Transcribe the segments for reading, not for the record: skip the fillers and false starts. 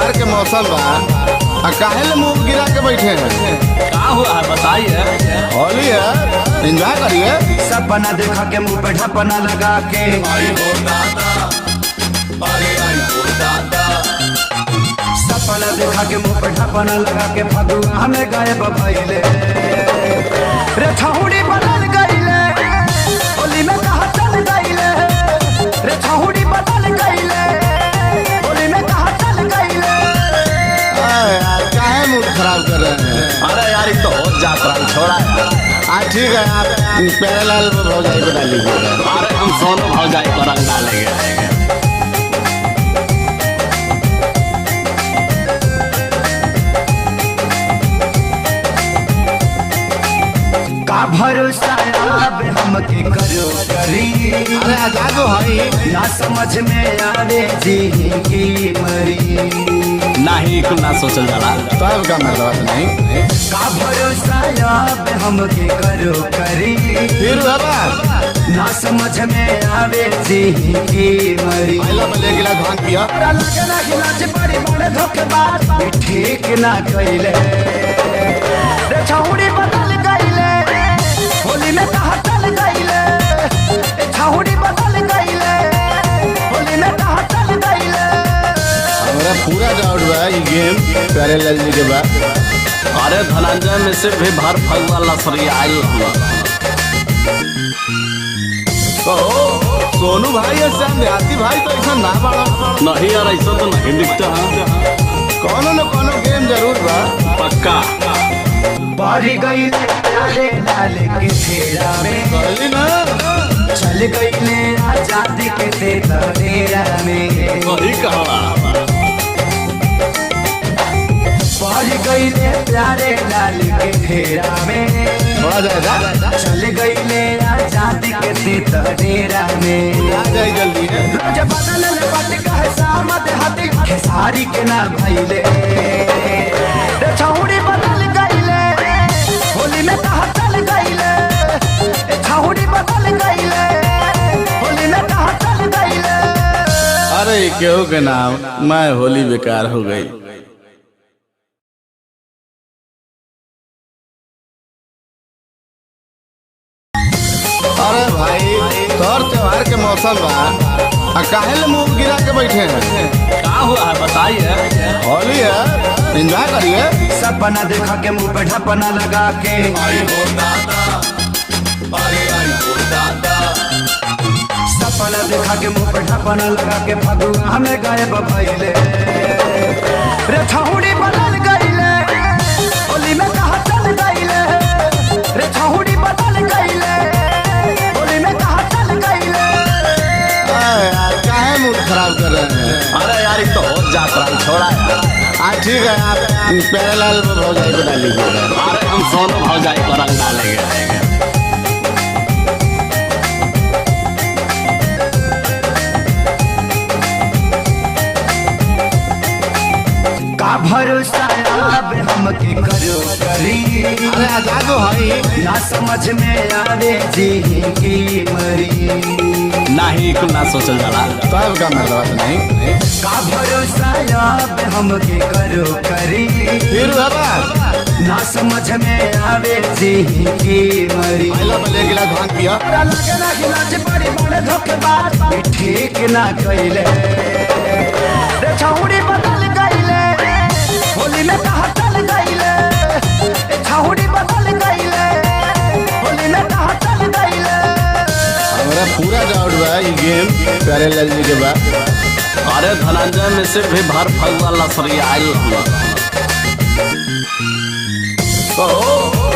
त्योहार के मौसम बा, काहे ले मुंह गिरा के बैठे हैं? क्या हुआ है बताइए। होली है, एंजॉय करिए। सपना देखा के मुंह पे ढपना लगा के सपना देखा के मुंह पे ढपना लगा के फगुआ हमें गायब भइले रे छहुड़ी बदल गइले होली में कहाँ चल गइले रे छहुड़ी बदल गइले होली में कहाँ चल गइले। यार काहे मूड खराब कर रहे हैं? अरे यार ये तो हो जात रहा छोड़ा है। ठीक है, आप प्यारेलाल भौजाई को डाल लीजिएगा। अरे हम सोनू भौजाई को रंग डालेंगे। का भरोसा अब हमके करो करी अरे आजाद है ना समझ में आवे जी की मरी नहीं कुछ ना सोचल जाला तब का मतलब नहीं। का भरोसा अब हमके करो करी फिर बाबा ना समझ में आवे जी की मरी पहला पहले गिलास भांग पिया। लगे ना गिलास बड़ी बड़े धोखेबाज ठीक ना कइले रे छहुड़ी बदल गइले होली में कहाँ चल गइले छहुड़ी बदल गइले होली में कहाँ चल गइले। हमारा पूरा डाउट बा ये गेम प्यारेलाल जी के बाद। अरे धनंजय में से भी भर फगवा लसरी आयल हुआ। सोनू भाई और श्याम देहाती भाई तो ऐसा ना बाड़ा। नहीं यार ऐसा तो नहीं दिखता है। कोनो न कोनो गेम जरूर बा। पक्का बारी गइले प्यारे लाल के फेरा में कहली ना चल गइले आजादी के तेरा में वही कहा। बारी गइले प्यारे लाल के फेरा में थोड़ा जाएगा, चल गइले आजादी के तेरा में आ जाए जल्दी है। रोज बदल पट कहे सामत हाथी खेसारी के ना भइले रे छहुड़ी बदल गइले होली में कहाँ चल गइले छहुड़ी बदल गइले होली में कहाँ चल गइले। अरे केहू के नाम मैं होली बेकार हो गई। अरे भाई तोर त्योहार के मौसम बा, काहे ले मुंह गिरा के बैठे हैं? क्या हुआ है बताइए। होली है, एंजॉय करिए। सपना देखा के मुंह पे ढपना लगा के सपना देखा के मुंह पे ढपना लगा के फगुआ हमें गायब भइले रे छहुड़ी बदल गइले होली में कहाँ चल गइले रे छहुड़ी बदल गइले होली में कहाँ चल गइले। यार काहे मूड खराब कर रहे हैं? अरे यार ये तो हो जात रहा छोड़ा है। ठीक है, आप प्यारेलाल भौजाई को डाल लीजिएगा। अरे हम सोनू भौजाई को रंग डालेंगे। का भरोसा अब हमके करो करी अरे आजाद है ना समझ में आवे जी की मरी नहीं कुछ ना सोचल जाला तब का मतलब नहीं। का भरोसा अब हमके करो करी फिर बाबा ना समझ में आवे जी की मरी पहला पहले गिलास भांग पिया। लगे ना गिलास बड़ी बड़े धोखेबाज ठीक ना कइले रे छहुड़ी बदल गइले होली में कहाँ चल गइले छहुड़ी बदल गइले होली में कहाँ चल गइले। हमारा पूरा डाउट बा ये गेम प्यारेलाल जी के बाद। अरे धनंजय में से भी भर फगवा लसरी आयल हुआ।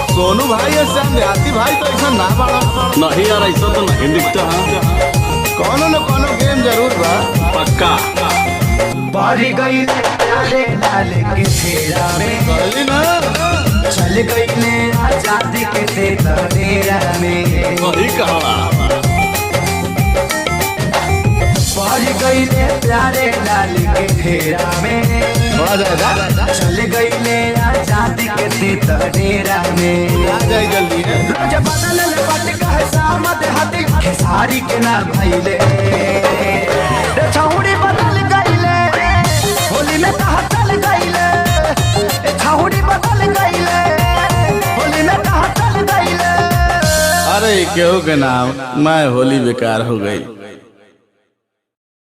सोनू भाई और श्याम देहाती भाई तो ऐसा ना बाड़ा। नहीं यार ऐसा तो नहीं दिखता है। कोनो न कोनो गेम जरूर बा। पक्का बारी गइले प्यारे लाल के फेरा में कहली ना चल गइले आजादी के तेरा में वही कहा। बारी गइले प्यारे लाल के फेरा में थोड़ा जाएगा, चल गइले आजादी के तेरा में आ जाए जल्दी है। रोज बदल पट कहे सामत हाथी खेसारी के ना भइले रे छहुड़ी बदल गइले होली में कहाँ चल केहू के नाम मैं होली बेकार हो गई।